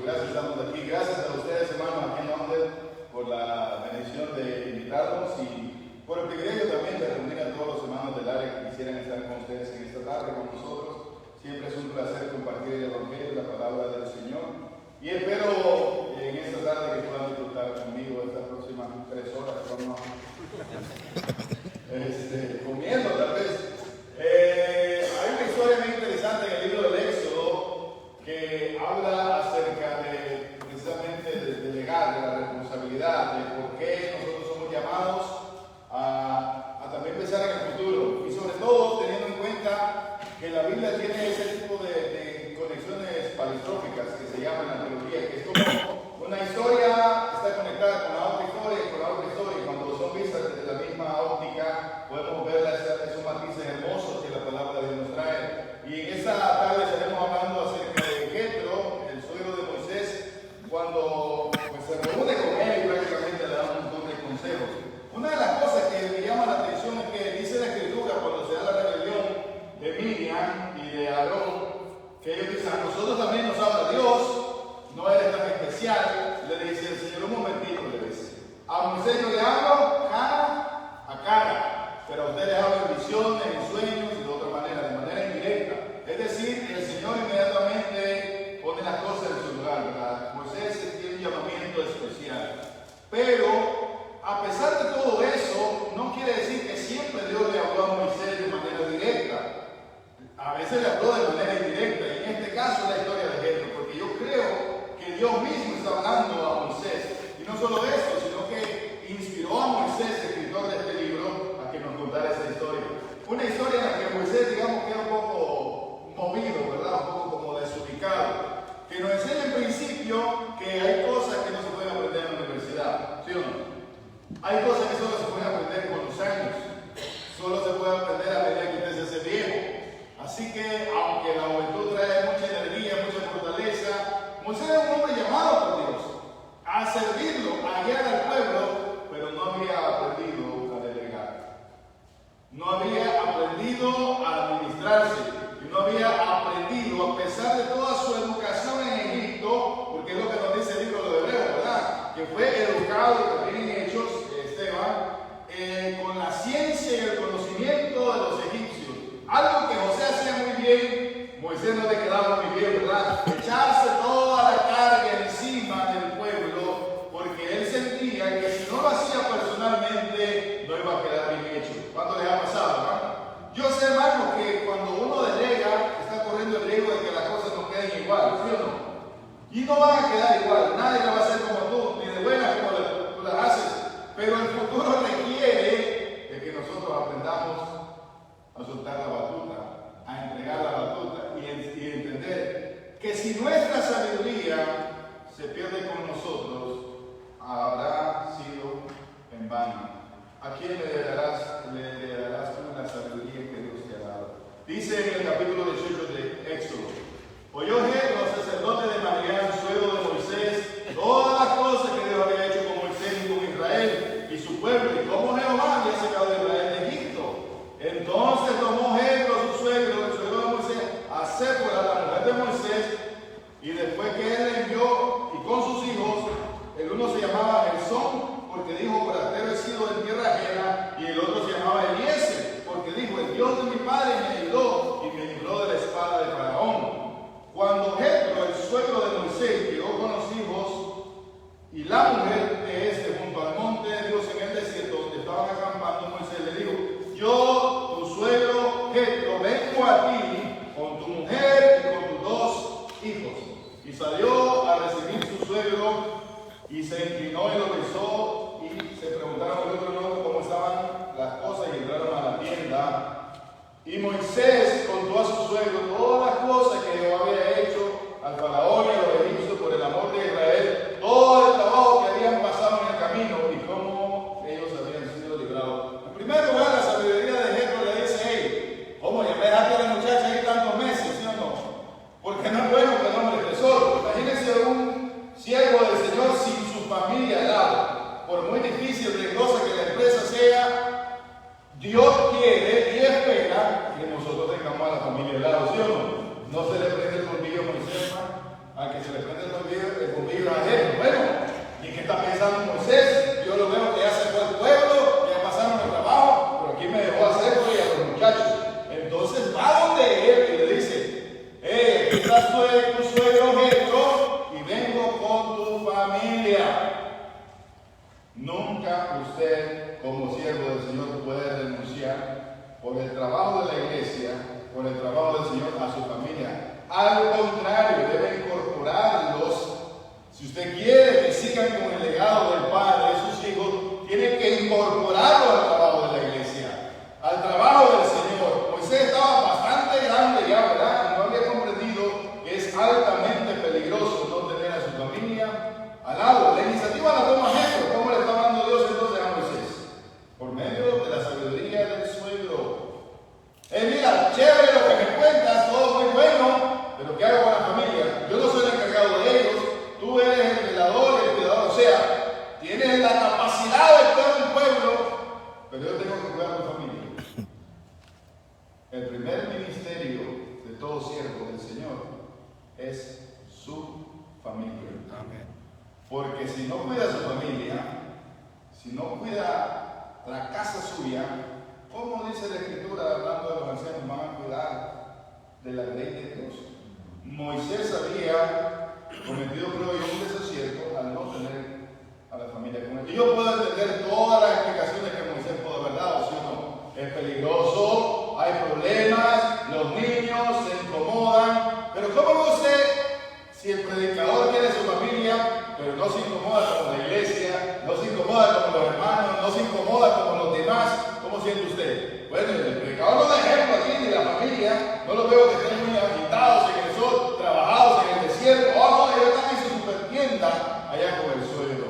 por gracia estamos aquí. Gracias a ustedes, hermanos, aquí en Londres, por la bendición de invitarnos y por el privilegio también de reunir a todos los hermanos del área que quisieran estar con ustedes en esta tarde, con nosotros. Siempre es un placer compartir el Evangelio, la palabra del Señor. Y espero en esta tarde que puedan disfrutar conmigo estas próximas 3 horas que vamos comiendo, tal vez. Hay una historia muy interesante en el libro del Éxodo que habla acerca de precisamente del delegar, de la responsabilidad, de por qué nosotros somos llamados a también pensar en el futuro. Y sobre todo teniendo en cuenta que la Biblia tiene ese tipo de conexiones palistróficas que se llaman la teología, que es como una historia está conectada con la otra historia y con la otra historia, y cuando son vistas desde la misma óptica podemos ver esos matices hermosos que la palabra de Dios nos trae. Y en esta tarde estaremos hablando acerca de Jetro, el suegro de Moisés, cuando se reúne con él y prácticamente le da un montón de consejos. Una de las cosas que me llama la atención es que dice la Escritura, cuando se da la rebelión de Miriam y de Aarón, que ellos dicen: a nosotros también nos habla Dios, no eres tan especial. Le dice el Señor: un momentito, le dice, a Moisés yo le hablo cara a cara, pero a usted le hablo en visiones, en sueños y de otra manera, de manera indirecta. Es decir, el Señor inmediatamente pone las cosas en su lugar, ¿verdad? Moisés tiene un llamamiento especial, pero a pesar de todo eso, no quiere decir que siempre Dios le habló a Moisés de manera directa. A veces le habló de manera indirecta, y en este caso es la historia de Jetro, porque yo creo que Dios mismo está hablando a Moisés. Y no solo esto, sino que inspiró a Moisés, escritor de este libro, a que nos contara esa historia. Una historia en la que Moisés, digamos, queda un poco movido, ¿verdad? Un poco como desubicado. Que nos enseña en principio que hay cosas que no se pueden aprender en la universidad, ¿sí o no? Hay cosas que solo se pueden aprender con los años. Solo se puede aprender a medida que usted se hace viejo. Así que, aunque la juventud trae mucha energía, mucha fortaleza, Moisés era un hombre llamado por Dios a servirlo, a guiar al pueblo, pero no había aprendido a delegar. No había aprendido a administrarse. Y no había aprendido, a pesar de toda su educación en Egipto, porque es lo que nos dice el libro de Hebreos, ¿verdad? Que fue educado también en Hechos, Esteban, con la ciencia y el conocimiento de los egipcios. Algo que José hacía muy bien, Moisés no le quedaba muy bien, ¿verdad? Echarse toda la carga encima del pueblo, porque él sentía que si no lo hacía personalmente, no iba a quedar bien hecho. ¿Cuánto les ha pasado, verdad? Yo sé, hermano, que cuando uno delega, está corriendo el riesgo de que las cosas no queden igual, ¿sí o no? Y no van a quedar igual, nadie lo va a hacer como tú, ni de buenas como tú las haces, pero el futuro requiere de que nosotros aprendamos a soltar la batuta, a entregar la batuta y entender que si nuestra sabiduría se pierde con nosotros, habrá sido en vano. ¿A quién le darás tú la sabiduría que Dios te ha dado? Dice en el capítulo 18 de Éxodo: oyó Jetro, sacerdote de Madián, suegro de Moisés, todas las cosas que Dios había hecho con Moisés y con Israel y su pueblo, y cómo Jehová había sacado de Israel de Egipto. Entonces tomó Jetro, su suegro, el suegro de Moisés, a Séfora, la mujer de Moisés, y después que él le envió, y con sus hijos, el uno se llamaba Gersón, porque dijo: forastero he sido en tierra ajena, y el otro se llamaba Eliezer, porque dijo: el Dios de mi padre me ayudó y me libró de la espada de Faraón. Cuando Jetro, el suegro de Moisés, llegó con los hijos y la mujer de este junto al monte de Dios en el desierto donde estaban acampando, Moisés le dijo: yo, tu suegro Jetro, vengo a ti con tu mujer y con tus 2 hijos. Y salió a recibir su suegro y se inclinó y lo besó, y se preguntaron el otro y el otro cómo estaban las cosas, y entraron a la tienda. Y Moisés contó a su suegro todas las cosas que Jehová había hecho al faraón y a los egipcios por el amor de Israel, todo el trabajo que habían pasado en el camino y cómo ellos habían sido librados. En primer lugar, la sabiduría de Jetro le dice: hey, ¿cómo ya me dejaste a la muchacha ahí tantos meses, sí o no? Porque no es bueno que el hombre esté solo. Imagínense un siervo del Señor sin su familia al lado. Por muy difícil, riesgosa que la empresa sea, Dios quiere y espera que nosotros tengamos a la familia al lado, ¿sí o no? No se le prende el tornillo a Moisés, al que se le prende el tornillo suegro Jetro y vengo con tu familia. Nunca usted, como siervo del Señor, puede renunciar por el trabajo de la iglesia, por el trabajo del Señor a su familia. Al contrario, debe incorporarlos. Si usted quiere que sigan con el legado del Padre de sus hijos, tiene que incorporarlos al trabajo de la iglesia, al trabajo del Señor. Moisés estaba bastante grande ya, ¿verdad? Y no había comprendido que es altamente peligroso no tener a su familia al lado. La iniciativa la toma Jetro. ¿Cómo le está hablando Dios entonces a Moisés? Por medio de la sabiduría del suegro. Mira, chévere lo que me cuentas, todo muy bueno, pero ¿qué hago con la familia? Yo no soy el encargado de ellos, tú eres el velador, el cuidador, o sea, tienes la capacidad de cuidar un pueblo, pero yo tengo que cuidar a tu familia. El primer ministerio de todo siervo del Señor es su familia. Amén. Porque si no cuida a su familia, si no cuida la casa suya, ¿cómo dice la Escritura, hablando de los ancianos, van a cuidar de la ley de Dios? Moisés había cometido, creo yo, un desacierto al no tener a la familia con él. Y yo puedo entender todas las explicaciones que Moisés pudo haber dado, ¿sí o no? Es peligroso, hay problemas, los niños se incomodan, pero ¿cómo ve usted si el predicador tiene su familia, pero no se incomoda como la iglesia, no se incomoda como los hermanos, no se incomoda como los demás? ¿Cómo siente usted? Bueno, el predicador no da ejemplo aquí de la familia, no lo veo que estén muy agitados en el sol, trabajados en el desierto. Oh, no, ellos están en su super tienda allá con el suegro.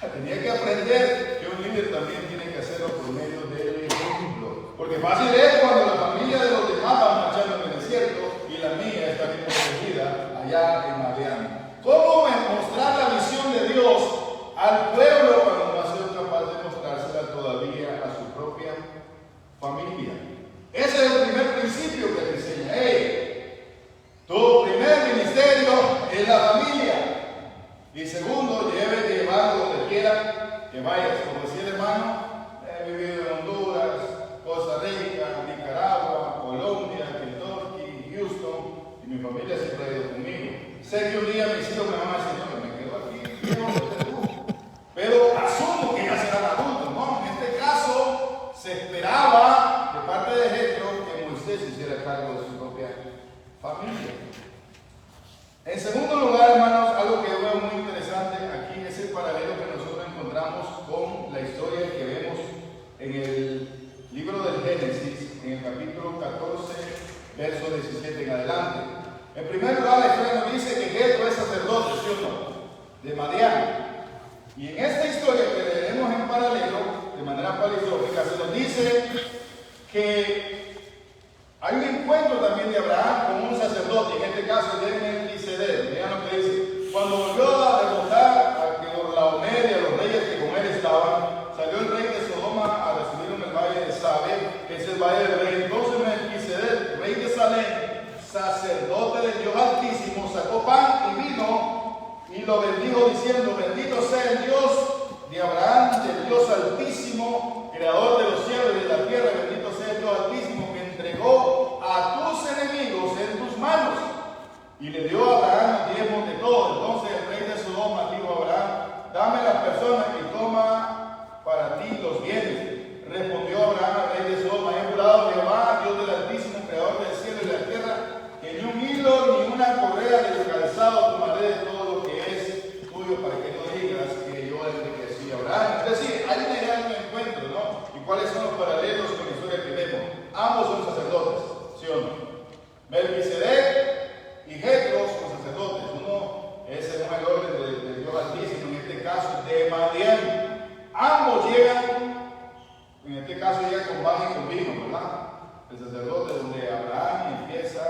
Tenía que aprender que un líder también tiene que hacerlo por medio del ejemplo. Porque fácil es cuando la familia de los demás va marchando en el desierto y la mía está bien protegida allá en Madián. ¿Cómo mostrar la visión de Dios al pueblo cuando no ha sido capaz de mostrársela todavía a su propia familia? Ese es el primer principio que le enseña. Tu primer ministerio es la familia. Y segundo, debe llevar donde quiera que vayas. Como decía el hermano, he vivido en Honduras, Costa Rica, Nicaragua, Colombia, Kentucky, Houston, y mi familia siempre ha ido conmigo. Sé que un día mis hijos me van a decir, no, me quedo aquí, pero asumo que ya serán adultos, ¿no? En este caso, se esperaba de parte de Jetro que Moisés hiciera cargo de su propia familia. En segundo lugar, hermanos, algo que veo muy interesante aquí es el paralelo que nosotros encontramos con la historia que vemos en el libro del Génesis, en el capítulo 14, verso 17 en adelante. En primer lugar, la historia nos dice que Jetro es sacerdote, ¿sí o no?, de Madián. Y en esta historia que leeremos en paralelo, de manera palisófica, se nos dice que hay un encuentro también de Abraham con un sacerdote, en este caso de Melquisedec. Vean lo que dice: cuando volvió a derrotar a Kedorlaomer y a los reyes que con él estaban, salió el rey de Sodoma a recibirlo en el valle de Sabe, que es el valle del rey. Entonces Melquisedec, rey de Salem, sacerdote del Dios Altísimo, sacó pan y vino y lo bendijo diciendo: bendito sea el Dios de Abraham, del Dios Altísimo, creador de los cielos y de la tierra. Bendito sea el Dios Altísimo que entregó a tus enemigos en tus manos. Y le dio a Abraham el diezmo de todo. Entonces el rey de Sodoma dijo a Abraham: dame las personas y toma para ti los bienes. Respondió Abraham al rey de Sodoma: he jurado Jehová, Dios del Altísimo, creador del cielo y de la tierra, que ni un hilo ni una correa del calzado tomaré de todo lo que es tuyo, para que no digas que yo enriquecí a Abraham. Es decir, hay un gran encuentro, ¿no? ¿Y cuáles son los paralelos con la historia que vemos? Ambos son sacerdotes, ¿sí o no? Melquisedec y Jetro son sacerdotes. Uno es según el orden del Dios Altísimo, en este caso de Madián. Ambos llegan, en este caso llegan con pan y con vino, ¿verdad? El sacerdote donde Abraham empieza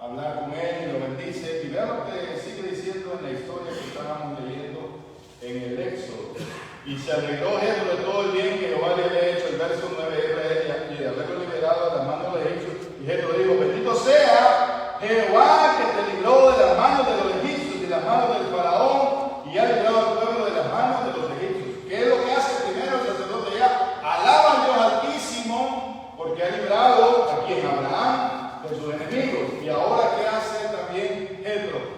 a hablar con él y lo bendice. Y vean lo que sigue diciendo en la historia que estábamos leyendo en el Éxodo. Y se alegró Jetro de todo el bien que Jehová le había hecho, el verso 9 de Israel, y de haberlo liberado de las manos de los egipcios. Y Jetro dijo: bendito sea Jehová que te libró de las manos de los egipcios y de las manos del faraón, y ha librado al pueblo de las manos de los egipcios. ¿Qué es lo que hace primero el sacerdote? Ya alaba al Dios Altísimo porque ha librado a quien, Abraham, de sus enemigos. Y ahora, ¿qué hace también Jetro?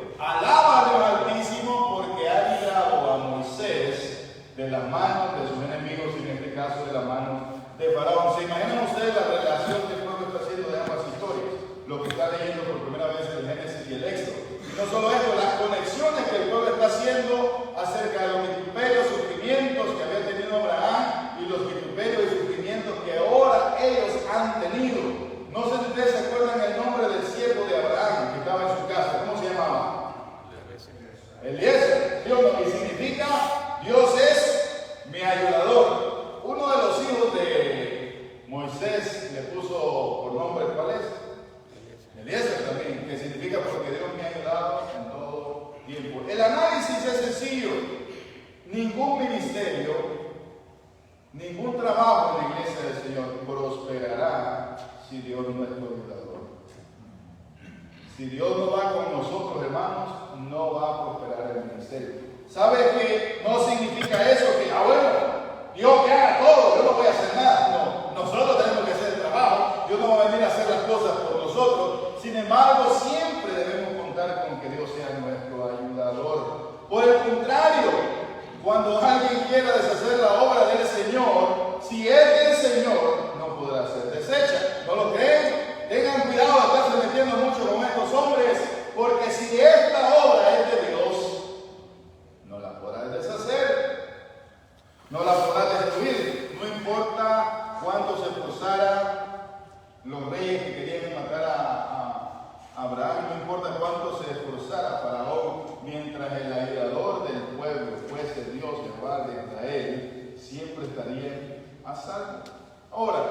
conexiones que el pueblo está haciendo acerca de los vituperios, sufrimientos que había tenido Abraham y los vituperios y sufrimientos que ahora ellos han tenido. No sé si ustedes se acuerdan el nombre del siervo de Abraham que estaba en su casa. ¿Cómo se llamaba? Eliezer. ¿Sí o no? Y significa Dios es mi ayudador. Uno de los hijos de Moisés le puso por nombre, ¿cuál es? Eliezer también, que significa porque Dios me ha ayudado en todo tiempo. El análisis es sencillo. Ningún ministerio, ningún trabajo en la iglesia del Señor prosperará si Dios no es tu ayudador. Si Dios no va con nosotros, hermanos, no va a prosperar el ministerio. ¿Sabe que no significa eso? Que, bueno, Dios que haga todo, yo no voy a hacer nada. No, nosotros tenemos que hacer el trabajo. Dios no va a venir a hacer las cosas por nosotros. Sin embargo, siempre debemos contar con que Dios sea nuestro ayudador. Por el contrario, cuando alguien quiera deshacer la obra del Señor, si es del Señor, no podrá ser deshecha. ¿No lo creen? Tengan cuidado de estarse metiendo mucho con estos hombres, porque si esta obra es de Dios, no la podrás deshacer, no la podrás destruir. No importa cuánto se esforzaran los reyes que querían matar a Abraham, no importa cuánto se esforzara Faraón, mientras el ayudador del pueblo fuese Dios, Jehová de Israel, siempre estaría a salvo. Ahora,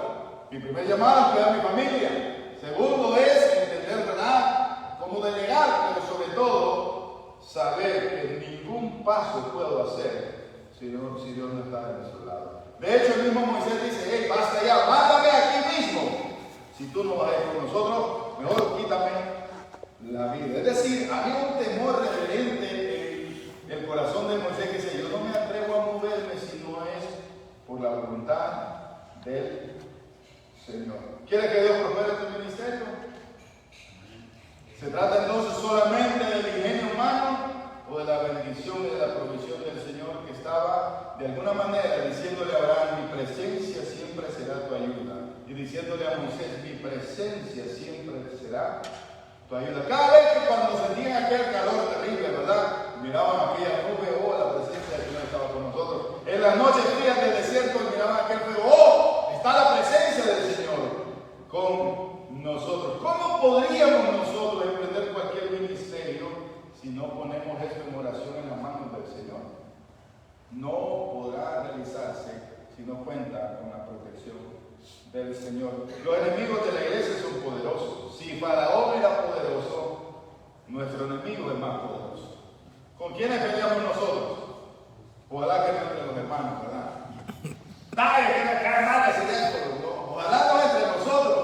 mi primer llamado es cuidar a mi familia. Segundo es entender, ¿verdad?, cómo delegar, pero sobre todo saber que ningún paso puedo hacer si Dios no está de nuestro lado. De hecho, el mismo Moisés dice: hey, basta ya, mándame aquí mismo. Si tú no vas a ir con nosotros, mejor quítame la vida. Es decir, había un temor reverente en el corazón de Moisés que decía: yo no me atrevo a moverme si no es por la voluntad del Señor. ¿Quiere que Dios prospere tu ministerio? ¿Se trata entonces solamente del ingenio humano o de la bendición y de la provisión del Señor, que estaba de alguna manera diciéndole a Abraham: mi presencia siempre será tu ayuda? Y diciéndole a Moisés: mi presencia siempre será tu ayuda. Cada vez que cuando sentían aquel calor terrible, ¿verdad?, miraban aquella nube, la presencia del Señor estaba con nosotros. En las noches frías del desierto miraban aquel fuego, está la presencia del Señor con nosotros. ¿Cómo podríamos nosotros emprender cualquier ministerio si no ponemos esto en oración en las manos del Señor? No podrá realizarse si no cuenta con la protección del Señor. Los enemigos de la iglesia son poderosos. Si Faraón era poderoso, nuestro enemigo es más poderoso. ¿Con quiénes peleamos nosotros? Ojalá que no entre los hermanos, ¿verdad? Nadie que me cae mal ese esto. Ojalá no entre nosotros.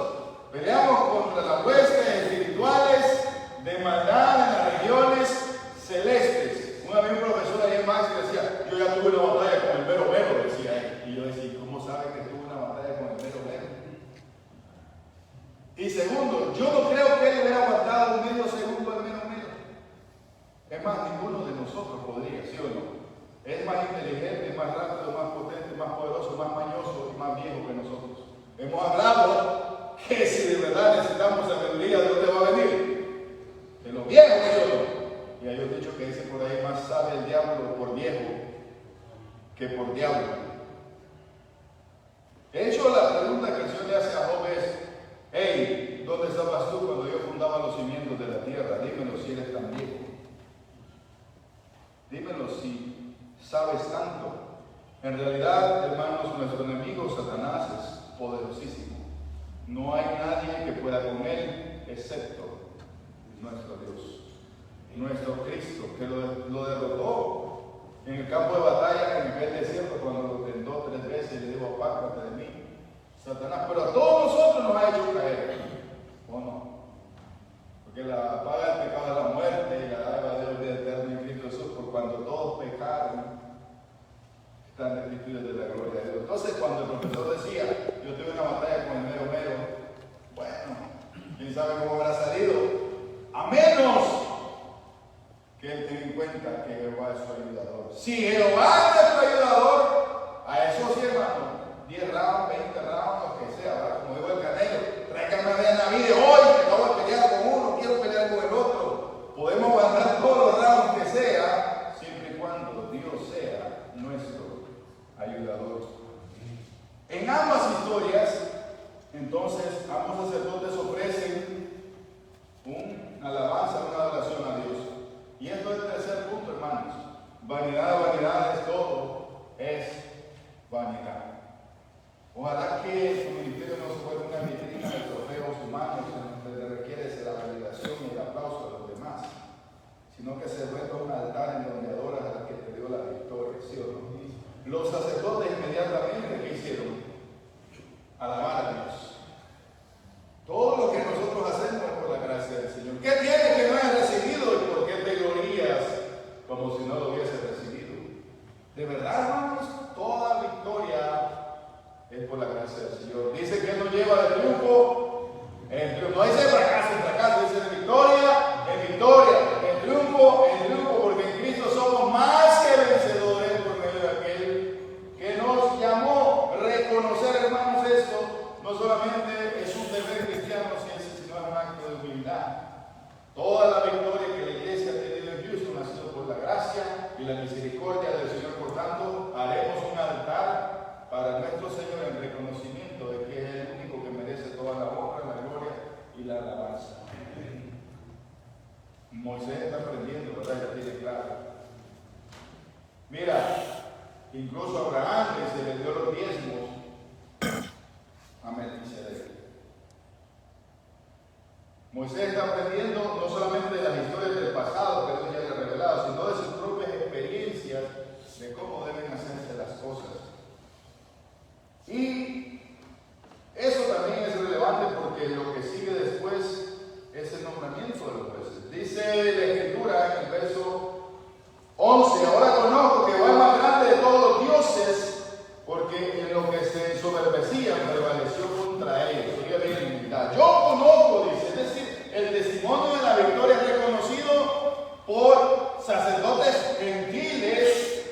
Peleamos contra las huestes espirituales de maldad en las regiones celestes. Un profesor ahí en Max decía: yo ya tuve una batalla con el mero mero, decía él. Y yo decía: ¿cómo sabe que tuve una batalla con el mero mero? Y segundo, yo no creo que él hubiera aguantado un medio segundo al mero mero. Es más, ninguno de nosotros podría, ¿sí o no? Es más inteligente, más rápido, más potente, más poderoso, más mañoso y más viejo que nosotros. Hemos hablado que si de verdad necesitamos sabiduría, ¿de dónde va a venir? De los viejos, ¿sí o no? Y hay un dicho que dice por ahí: más sabe el diablo por viejo que por diablo. De hecho, la pregunta que el Señor le hace a Job es: hey, ¿dónde estabas tú cuando yo fundaba los cimientos de la tierra? Dímelo si eres tan viejo. Dímelo si sabes tanto. En realidad, hermanos, nuestro enemigo Satanás es poderosísimo. No hay nadie que pueda con él excepto nuestro Dios, nuestro Cristo, que lo derrotó en el campo de batalla, en aquel desierto, cuando lo tentó 3 veces y le dijo: apártate de mí, Satanás. Pero a todos nosotros nos ha hecho caer, ¿o no? Porque la paga del pecado es la muerte, y la dádiva de Dios es eterna en Cristo Jesús. Por cuando todos pecaron, están destituidos de la gloria de Dios. Entonces, cuando el profesor decía: yo tuve una batalla con el mero mero, bueno, quién sabe cómo habrá salido, a menos que él tenga en cuenta que Jehová es su ayudador. Si Jehová es nuestro ayudador, a eso sí, hermano, 10 rounds, 20 rounds, lo que sea, ¿verdad? Como digo el Canelo: tráigame a Navidad hoy, que acabo de pelear con uno, quiero pelear con el otro. Podemos aguantar todos los rounds habrá un altar en donde adoras al que te dio la victoria, ¿sí o no? Los sacerdotes inmediatamente, ¿qué hicieron? Alabar a Dios. Todo lo que nosotros hacemos es por la gracia del Señor. ¿Qué tienes que no hayas recibido y por qué te glorías como si no lo hubieses recibido? De verdad, hermanos, toda victoria es por la gracia del Señor. Dice que Él nos lleva de triunfo en triunfo. No dice fracaso en fracaso, dice de victoria en victoria, en triunfo, porque en Cristo somos más que vencedores por medio de aquel que nos llamó. Reconocer, hermanos, esto no solamente es un deber cristiano, sino es un acto de humildad. Toda la victoria que la iglesia ha tenido en Houston ha sido por la gracia y la misericordia del Señor. Por tanto, haremos un altar para nuestro Señor en reconocimiento de que es el único que merece toda la honra, la gloria y la alabanza. Moisés está aprendiendo, ¿verdad? Ya tiene claro. Mira, incluso a Abraham se le dio los diezmos a Melquisedec. Moisés está aprendiendo no solamente de las historias del pasado que Dios ya le ha revelado, sino de sus propias experiencias de cómo deben hacerse las cosas. Y eso también es relevante porque lo que sigue después es el nombramiento de los jueces. Dice la Escritura en el verso 11: ahora conozco que Jehová es más grande de todos los dioses, porque en lo que se ensoberbecían prevaleció contra ellos. Oiga bien la humildad. Yo conozco, dice, es decir, el testimonio de la victoria es reconocido por sacerdotes gentiles,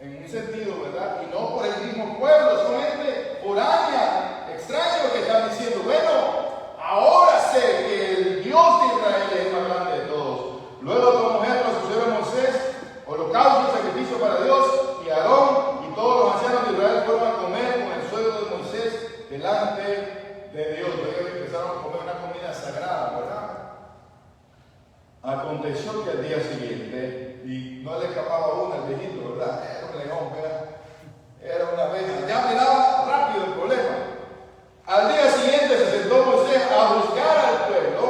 en un sentido, ¿verdad? Y no por el mismo pueblo, son gente foránea, extraños que están diciendo, bueno, ahora sé que el Dios de Israel es el más grande de todos. Luego tomó ejemplo a su siervo Moisés, holocausto y sacrificio para Dios, y Aarón y todos los ancianos de Israel fueron a comer con el suegro de Moisés delante de Dios. Ellos empezaron a comer una comida sagrada, ¿verdad? Aconteció que al día siguiente, y no le escapaba una al viejito, ¿verdad? Era un león, era una bestia. Ya miraba rápido el problema. Al día siguiente se sentó Moisés a juzgar al pueblo,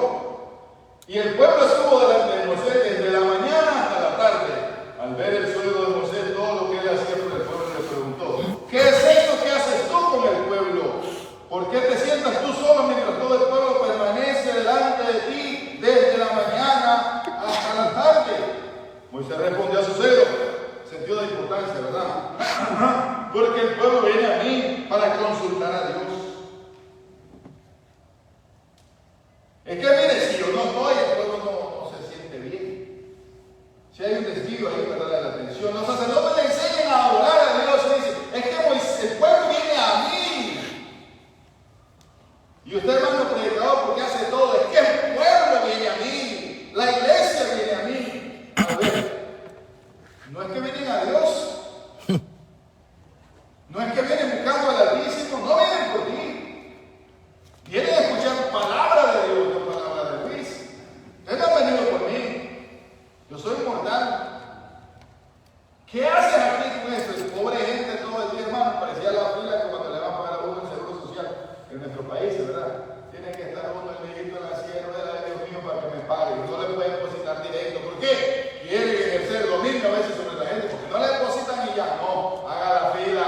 y el pueblo estuvo delante de Moisés desde la mañana hasta la tarde. Al ver el suegro de Moisés todo lo que él hacía por el pueblo, le preguntó: ¿qué es esto que haces tú con el pueblo? ¿Por qué te sientas tú solo mientras todo el pueblo permanece delante de ti desde la mañana hasta la tarde? Moisés respondió a su suegro, sentido de importancia, ¿verdad? Porque el pueblo viene a mí para consultar a Dios. Es que mire, si yo no estoy, el pueblo no se siente bien. Si hay un testigo ahí para darle la atención, los sacerdotes le enseñan a adorar a Dios y dicen, es que el pueblo viene a mí. Y usted, hermano predicador, porque hace todo, es que el pueblo viene a mí, la iglesia viene a mí. A ver, no es que vienen a Dios, no es que vienen buscando al Altísimo, no vienen por ti. Vienen a escuchar palabra de Dios, no palabra de Luis. Ustedes no han venido por mí, yo soy mortal. ¿Qué haces aquí con esto? Es pobre gente todo el día, hermano. Parecía la fila que cuando le van a pagar a uno el seguro social en nuestro país, ¿verdad? Tiene que estar uno el viejito en la silla de ruedas, Dios mío, para que me pague. No le puede depositar directo. ¿Por qué? Quiere ejercer dominio a veces sobre la gente, porque no le depositan y ya. No, haga la fila.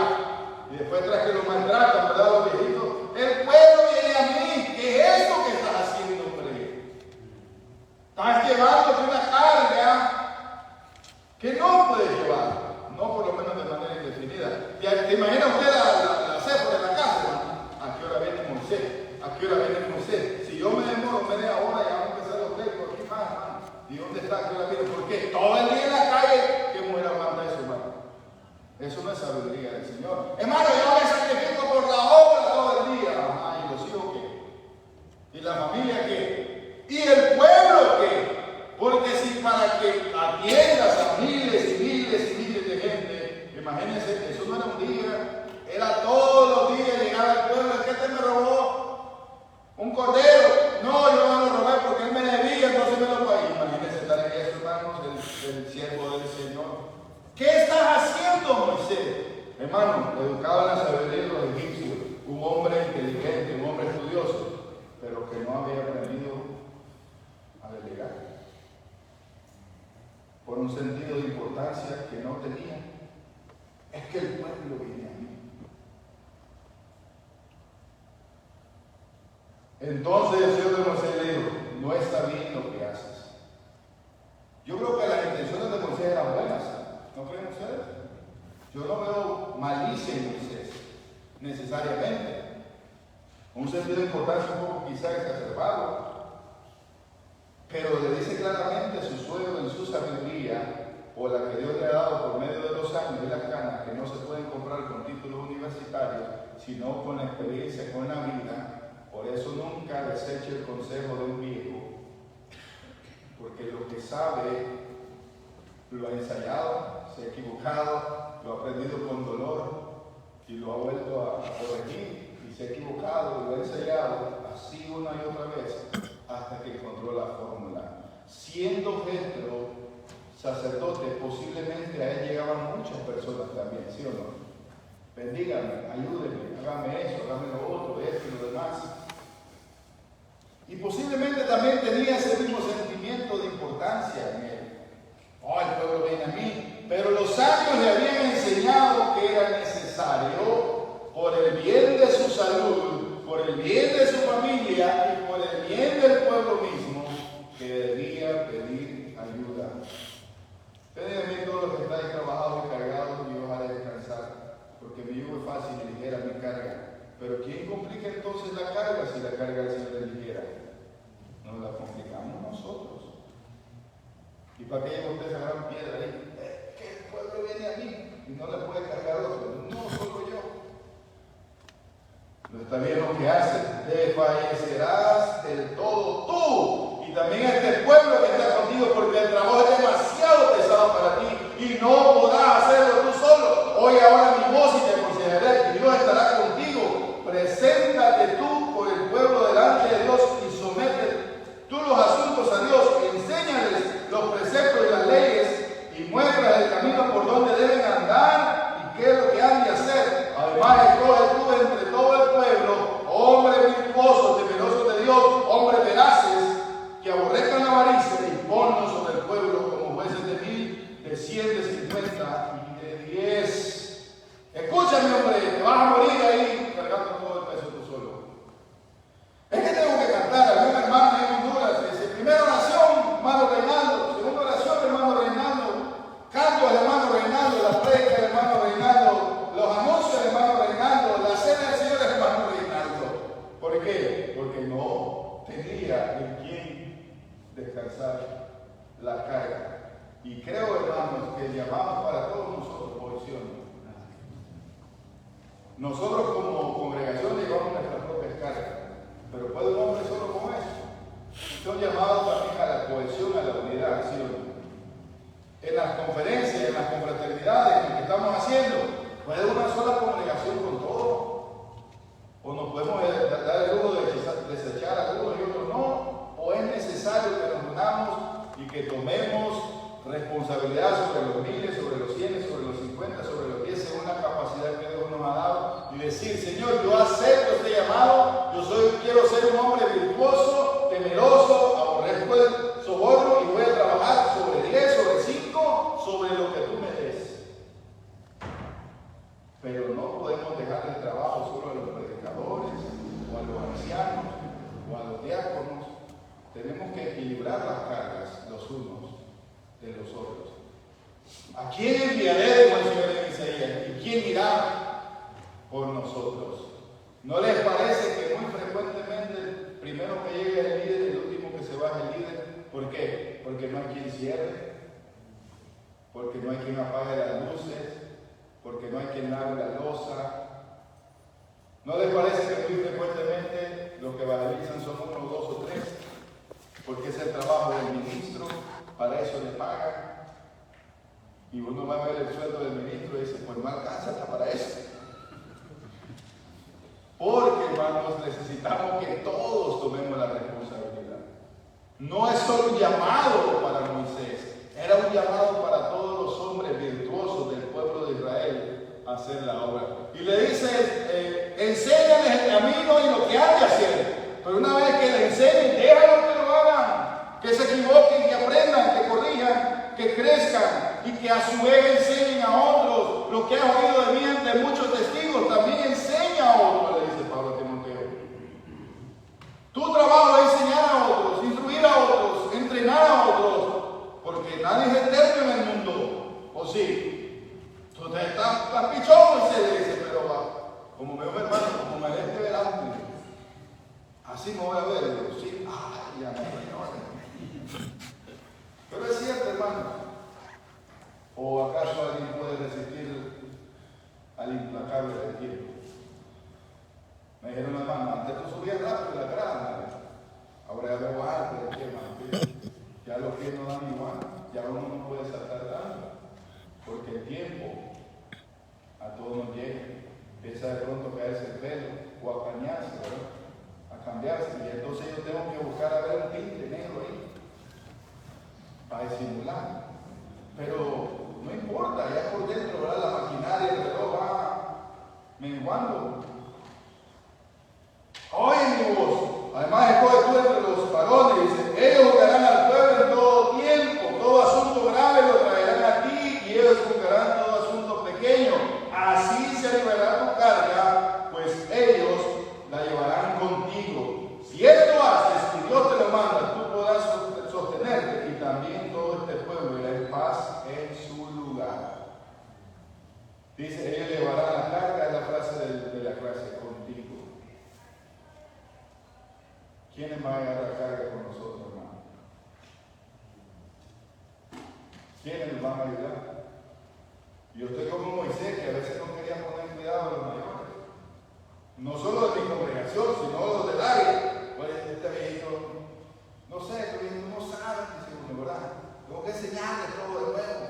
Y después tras que lo maltratan, ¿verdad? Los viejitos. El pueblo viene a mí. ¿Qué es esto que estás haciendo, hombre? Estás llevándote una carga que no puedes llevar, no por lo menos de manera indefinida. ¿Te imagina usted la céfora en la casa, hermano? ¿A qué hora viene Moisés? ¿A qué hora viene Moisés? Si yo me demoro media hora, ya vamos a empezar los tres por aquí más, hermano. ¿Y dónde está? ¿A qué hora viene? ¿Por qué? Todo el día en la calle, ¿qué mujer aguanta eso, hermano? Eso no es sabiduría del Señor. Hermano, yo me sacrifico por la obra todo el día. ¿Y los hijos qué? ¿Y la familia qué? ¿Y el pueblo qué? Porque si para que atiendas a miles y miles y miles de gente, imagínense, eso no era un día, era todos los días llegar al pueblo. ¿Qué te me robó? ¿Un cordero? No, yo no lo robé porque él me debía, entonces me lo pagué. Imagínense estar en eso, hermanos, del siervo del Señor. ¿Qué estás haciendo, Moisés? Hermano, educado en la sabiduría de los egipcios, un hombre inteligente, un hombre estudioso, pero que no había aprendido a delegar. por un sentido de importancia que no tenía. Es que el pueblo viene a mí. Entonces el Señor de Moisés le dijo, no está bien lo que haces. Yo creo que las intenciones de Moisés eran buenas, ¿no creen ustedes? Yo no veo malicia en Moisés, necesariamente. Un sentido de importancia un poco quizá exacerbado. Pero le dice claramente a su suegro en su sabiduría, o la que Dios le ha dado por medio de los años y las canas, que no se pueden comprar con títulos universitarios, sino con la experiencia, con la vida. Por eso nunca deseche el consejo de un viejo, porque lo que sabe lo ha ensayado, se ha equivocado, lo ha aprendido con dolor y lo ha vuelto a corregir, y se ha equivocado y lo ha ensayado así una y otra vez hasta que encontró la fórmula. Siendo Jetro sacerdote, posiblemente a él llegaban muchas personas también, ¿sí o no? Bendígame, ayúdenme, hágame eso, hágame lo otro, esto y lo demás. Y posiblemente también tenía ese mismo sentimiento de importancia en él. Oh, el pueblo viene a mí. Pero los sabios le habían enseñado que era necesario, por el bien de su salud, por el bien de su familia y por el bien del pueblo mismo, que debía pedir ayuda. Ustedes a mí todos los que estáis trabajados y cargados, y os haré descansar, porque mi yugo es fácil y ligera mi carga. Pero ¿quién complica entonces la carga si la carga del Señor es ligera? Nos la complicamos nosotros. ¿Y para qué lleva usted esa gran piedra ahí? Que el pueblo viene a mí y no la puede cargar otro. No, solo yo. No está bien lo que hace. Desfallecerás del todo tú y también este pueblo que está contigo, porque el trabajo es demasiado pesado para ti y no podrás hacerlo tú solo. Oye ahora mi voz y te aconsejaré, y Dios estará contigo. Preséntate tú por el pueblo delante de Dios y somete tú los asuntos a Dios, enséñales los preceptos y las leyes y muéstrales el camino por donde deben andar y qué es lo que han de hacer. Además, escoge tú entre todo el pueblo hombres virtuosos, temerosos de Dios, hombres veraces, que aborrezcan la avaricia, y ponlos sobre el pueblo como jueces de 1000, de 100, de 50 y de 10. Escúchame, hombre, te vas a morir ahí cargando todo el peso tú solo. Es que tengo que cantar. Había una hermana en Honduras, dice, primera oración, hermano Reinaldo, segunda oración, hermano Reinaldo, canto al hermano Reinaldo, la predica del hermano Reinaldo, los anuncios del hermano Reinaldo, la cena del Señor del hermano Reinaldo. ¿Por qué? Porque no tenía en quién descansar la carga. Y creo, hermanos, que el llamado para todos nosotros, por Sion, nosotros como congregación llevamos nuestras propias cargas. Pero ¿puede un hombre solo con eso? Son llamados también a la cohesión, a la unidad, ¿sí o no? En las conferencias, en las confraternidades, en lo que estamos haciendo, ¿puede una sola congregación con todo? ¿O nos podemos dar el lujo de desechar a algunos y otros no? ¿O es necesario que nos unamos y que tomemos responsabilidad sobre los 1000, sobre los 100, sobre los 50, sobre los 10, según la capacidad que Dios nos ha dado, y decir, Señor, yo acepto este llamado, quiero ser un hombre virtuoso, temeroso, aborrezco el soborno y voy a trabajar sobre 10, sobre 5, sobre lo que tú me des. Pero no podemos dejar el trabajo solo a los predicadores, o a los ancianos, o a los diáconos. Tenemos que equilibrar las cargas los unos de los otros. ¿A quién enviaré? Como el Señor en Isaías, ¿y quién irá por nosotros? ¿No les parece que muy frecuentemente el primero que llega es el líder y el último que se va es el líder? ¿Por qué? Porque no hay quien cierre, porque no hay quien apague las luces, porque no hay quien lave la loza. ¿No les parece que muy frecuentemente los que evangelizan son 1, 2 o 3? Porque es el trabajo del ministro, para eso le pagan. Y uno va a ver el sueldo del ministro y dice, pues no alcanza hasta para eso. Porque, hermanos, necesitamos que todos tomemos la responsabilidad. No es solo un llamado para Moisés, era un llamado para todos los hombres virtuosos del pueblo de Israel a hacer la obra. Y le dice, enséñales el camino y lo que han de hacer. Pero una vez que le enseñen, déjalo que lo hagan, que se equivoquen, que aprendan, que corrijan, que crezcan y que a su vez enseñen a otros lo que has oído de mí ante muchos testigos. También enseña a otros, le dice Pablo a Timoteo. Tu trabajo es enseñar a otros, instruir a otros, entrenar a otros, porque nadie es eterno en el mundo. ¿O sí? Tú estás pichón, y se le dice, pero va, como me veo hermano, como me ves delante, así me voy a ver. Digo, sí, ay, ya no. Pero es cierto, hermano. ¿O acaso alguien puede resistir al implacable del tiempo? Me dijeron, hermano, antes tú subías rápido la grada, ahora ya veo alto, ya los pies no dan igual, ya uno no puede saltar tanto, porque el tiempo a todos nos llega, empieza de pronto a caerse el pelo o a cañarse, ¿verdad? A cambiarse, y entonces yo tengo que buscar a ver un tinte negro ahí para disimular, pero no importa, ya por dentro, ¿verdad? La maquinaria, el reloj va menguando. Oye mi voz, además escoge tú entre los varones, dice, ellos juzgarán al pueblo en todo tiempo, todo asunto grave lo traerán a ti y ellos juzgarán todo asunto pequeño. Así se liberará tu carga, pues ellos la llevarán contigo. Si esto haces y Dios te lo manda, tú podrás sostenerte y también todo este pueblo irá en paz en su lugar. Dice, ellos llevarán la carga, es la frase de la clase, contigo. ¿Quiénes van a agarrar la carga con nosotros, hermano? ¿Quiénes nos van a ayudar? Yo estoy como Moisés, que a veces no quería poner cuidado a los mayores. No solo de mi congregación, sino de los del área. Pues este viejito, no sé, este viejito no sabe, dice uno, ¿verdad? Tengo que enseñarle todo de nuevo.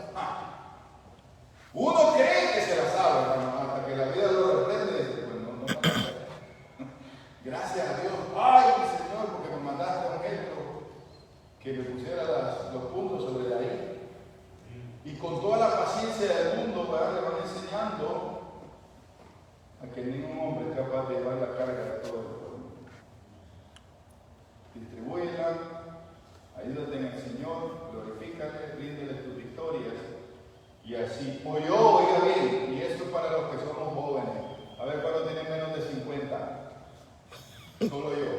Uno cree que se la sabe, hermano, hasta que la vida lo reprende y dice, pues no la sé. Gracias a Dios. Ay, mi Señor, porque me mandaste a un ejemplo que me pusiera los puntos sobre la I. Y con toda la paciencia del mundo, ¿verdad? Le van enseñando a que ningún hombre es capaz de llevar la carga de todo el pueblo. Distribúyela, ayúdate en el Señor, glorifícale, ríndele tus victorias. Y así, o yo, oiga bien, y esto es para los que somos jóvenes. A ver, ¿cuántos tienen menos de 50? Solo yo.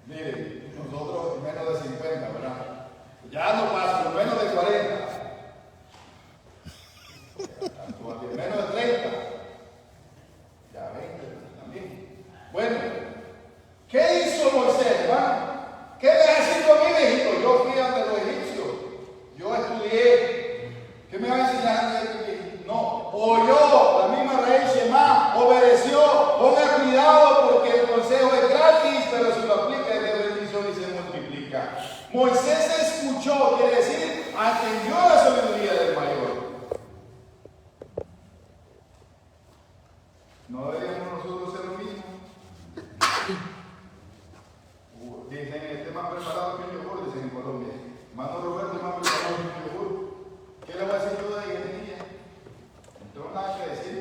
Miren, nosotros menos de 50, ¿verdad? Ya no paso, menos de 40. Menos de 30. Ya 20 también. Bueno, ¿qué hizo Moisés, hermano? ¿Qué le ha sido a mí, Egipto? Yo fui ante los egipcios. Yo estudié. ¿Qué me va a enseñar? No. Oyó la misma raíz Shema, obedeció. Ponga cuidado porque el consejo es gratis, pero si lo aplica es de bendición y se multiplica. Moisés escuchó, quiere decir, atendió la sabiduría del mayor. ¿No deberíamos nosotros hacer lo mismo? Dicen, este más preparado que el yogur, dicen en Colombia. Mano Roberto es más preparado que el yogur. ¿Qué le voy a decir yo de ella, niña? No tengo nada que decir.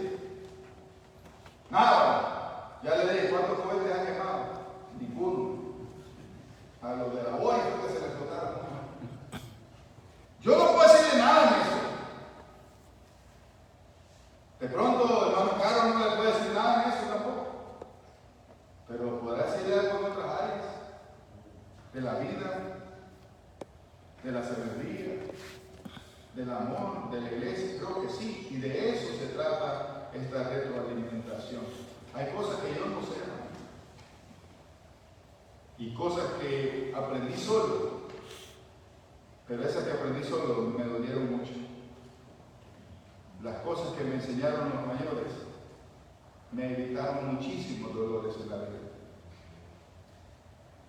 Nada. Ya le dije, ¿cuántos cohetes han quemado? Ninguno. A los de la boya que se les explotaron. Yo no puedo decirle nada en eso. De pronto, hermano Carlos no le puede decir nada en eso tampoco. Pero podrá decirle algo en otras áreas. De la vida, de la sabiduría, del amor, de la iglesia. Creo que sí. Y de eso se trata esta retroalimentación. Hay cosas que yo no sé, hermano. Y cosas que aprendí solo. Pero esas que aprendí solo me dolieron mucho. Las cosas que me enseñaron los mayores me evitaron muchísimos dolores en la vida.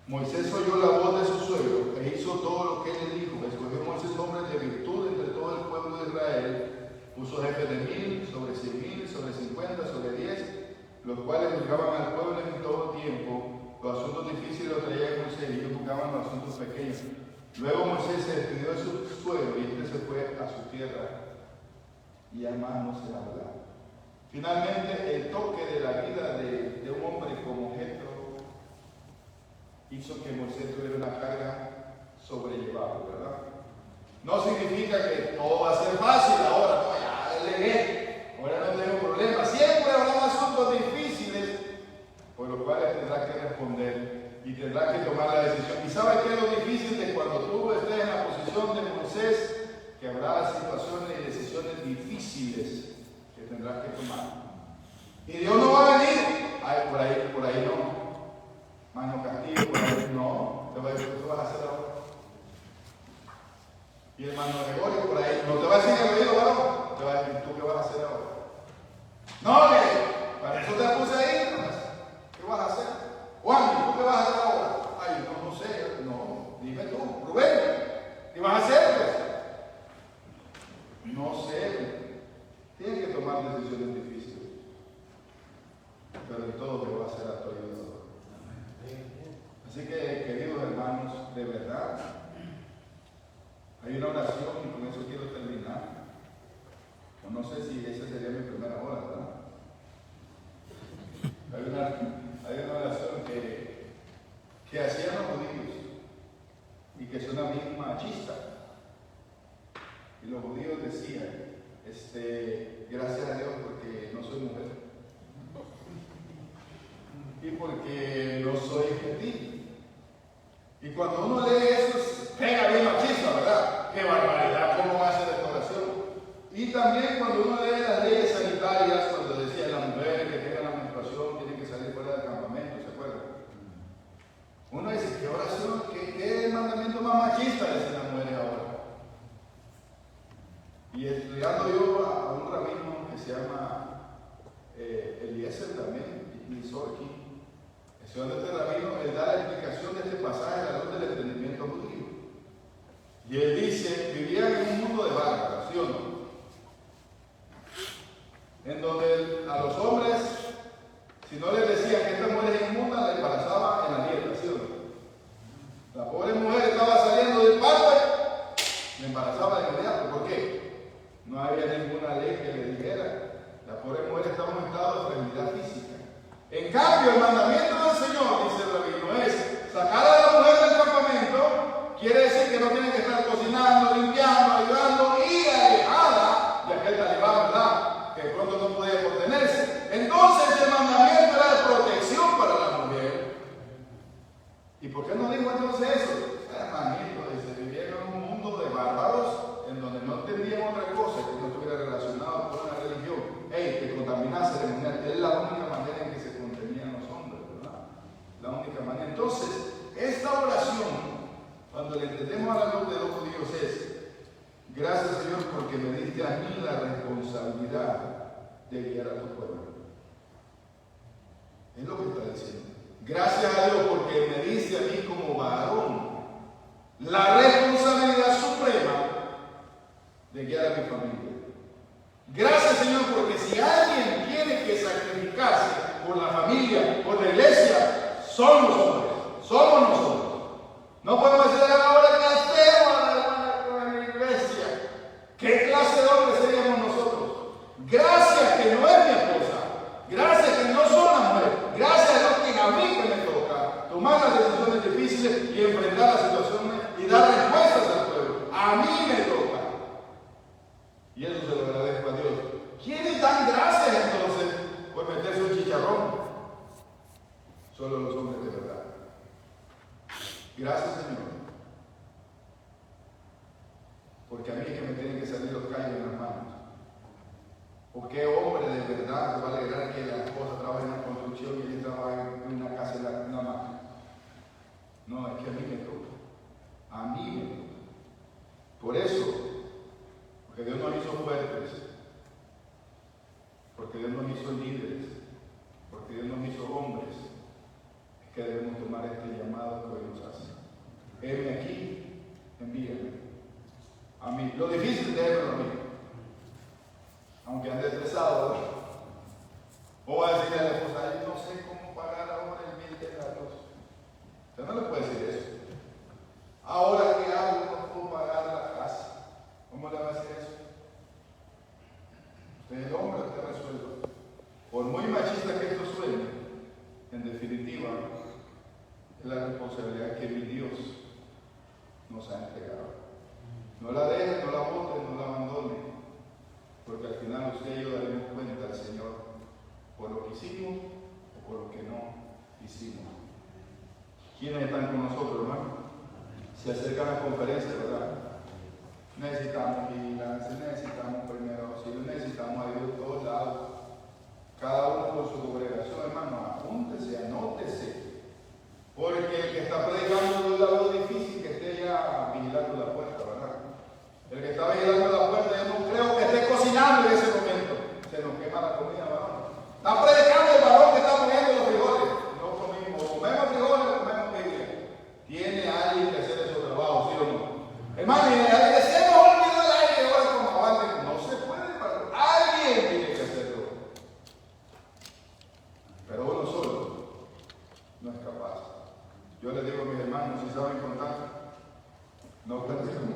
Moisés oyó la voz de su suegro e hizo todo lo que él le dijo. Escogió Moisés hombres de virtud entre todo el pueblo de Israel. Puso jefes de 1000, sobre 100,000, sobre 50, sobre 10, los cuales juzgaban al pueblo en todo tiempo. Los asuntos difíciles los traía Moisés y ellos juzgaban los asuntos pequeños. Luego Moisés se despidió de su suegro y este se fue a su tierra. Y ya más no se habla. Finalmente, el toque de la vida de un hombre como Jetro hizo que Moisés tuviera una carga No significa que todo va a ser fácil ahora, no, ya delegué, ahora no tengo problemas. Siempre habrá asuntos difíciles por los cuales tendrás que responder y tendrás que tomar la decisión. ¿Y sabes qué es lo difícil de cuando tú estés en la posición de Moisés? Que habrá situaciones y decisiones difíciles que tendrás que tomar. Y Dios no va a venir, ay, por ahí no, mano castigo, por ahí no, te va a decir, ¿qué vas a hacer ahora? Y el hermano Gregorio por ahí, no te va a decir el oído, varón, te va a decir, ¿tú qué vas a hacer ahora? No, que para eso te puse ahí, ¿qué vas a hacer? Juan, ¿tú qué vas a hacer ahora? Ay, no sé, no, dime tú, Rubén, ¿qué vas a hacer, pues? No sé, tienes que tomar decisiones difíciles, pero en todo te va a ser a tu ayudador. Así que, queridos hermanos, de verdad, hay una oración y con eso quiero terminar. O no sé si esa sería mi primera hora, ¿verdad? Hay una oración que hacían los judíos y que suena bien machista. Y los judíos decían, gracias a Dios porque no soy mujer y porque no soy gentil. Y cuando uno lee eso, pega bien machista, ¿verdad? ¡Qué barbaridad! ¿Cómo va a ser esta oración? Y también cuando uno lee las leyes sanitarias, cuando decía la mujer que tenga la menstruación tiene que salir fuera del campamento, ¿se acuerdan? Uno dice, ¿qué oración? ¿Qué mandamiento más machista dicen las mujeres ahora? Y estudiando yo a un rabino que se llama Eliezer también, y Sorki, estudiando este rabino, él da la explicación de este pasaje a la luz del entendimiento judío. Y él dice, vivían en un mundo de bárbaros, ¿sí o no? En donde a los hombres, si no les decían que esta mujer es inmunda, la embarazaba en la dieta, ¿sí o no? La pobre mujer estaba saliendo del parto y la embarazaba de inmediato. ¿Por qué? No había ninguna ley que le dijera. La pobre mujer estaba en un estado de fragilidad física. En cambio, el mandamiento del Señor, dice el rabino, es sacar a la mujer del campamento, quiere decir que no tiene que estar cocinando, limpiando, ayudando y alejada de aquel talibán, ¿verdad? Que de pronto no podía contenerse. Entonces el mandamiento era de protección para la mujer. ¿Y por qué no dijo entonces eso? Hermanito, dice, vivieron en un mundo de bárbaros en donde no entendían otra cosa que no estuviera relacionado con una religión. Te contaminás ceremonial, es la única manera en que se contenían los hombres, ¿verdad? La única manera. Entonces, esta oración, cuando le entendemos a la luz de los judíos, es: gracias, Señor, porque me diste a mí la responsabilidad de guiar a tu pueblo. Es lo que está diciendo. Gracias a Dios porque me diste a mí como varón la responsabilidad suprema de guiar a mi familia. Gracias, Señor, porque si alguien tiene que sacrificarse por la familia, por la iglesia, son los hombres, somos nosotros. No podemos decir ahora que hacemos en la iglesia. ¿Qué clase de hombres seríamos nosotros? Gracias que no es mi esposa, gracias que no son las mujeres, gracias a Dios que a mí que me toca tomar las decisiones difíciles y enfrentar las situaciones y dar respuestas al pueblo. A mí me toca. Y eso se lo agradezco a Dios. ¿Quiénes dan gracias entonces por meterse un chicharrón? Solo los hombres de verdad. Gracias, Señor. Porque a mí es que me tienen que salir los callos en las manos. ¿O qué hombre de verdad se va a alegrar que la esposa trabaje en la construcción y él trabaja en una casa en la máquina? No, es que a mí me toca. A mí me toca. Por eso, porque Dios nos hizo fuertes, porque Dios nos hizo líderes, porque Dios nos hizo hombres, es que debemos tomar este llamado que hoy nos hace. Heme aquí, envíame. A mí. Lo difícil es a mí. Aunque ande estresado, ¿verdad? O va a decirle a la esposa, yo no sé cómo pagar ahora el bill de la luz. Usted no le puede decir eso. Ahora que hago, no puedo pagar la casa. ¿Cómo le va a decir eso? Usted es el hombre, usted resuelve. Por muy machista que esto suene, en definitiva, es la responsabilidad que mi Dios nos ha entregado. No la dejen, no la boten, no la abandonen, porque al final usted y yo daremos cuenta al Señor por lo que hicimos o por lo que no hicimos. ¿Quiénes están con nosotros, hermano? Se acercan a conferencias, ¿verdad? Necesitamos vigilancia, necesitamos primero auxilio, necesitamos ayuda de todos lados. Cada uno con su congregación, hermano, apúntese, anótese. Porque el que está predicando de un lado difícil que esté ya vigilando la puerta, ¿verdad? El que está vigilando la puerta, yo no creo que esté cocinando en ese momento. Se nos quema la comida, ¿verdad? Está predicando el varón que está poniendo los frijoles. No comimos, comemos frijoles o comemos Biblia. Tiene alguien que hacer ese trabajo, ¿sí o no? Hermano, y se nos olvidó el aire ahora como avance. No se puede, hermano. Alguien tiene que hacerlo. Pero uno solo no es capaz. Yo les digo a mis hermanos, si saben contar, no practican.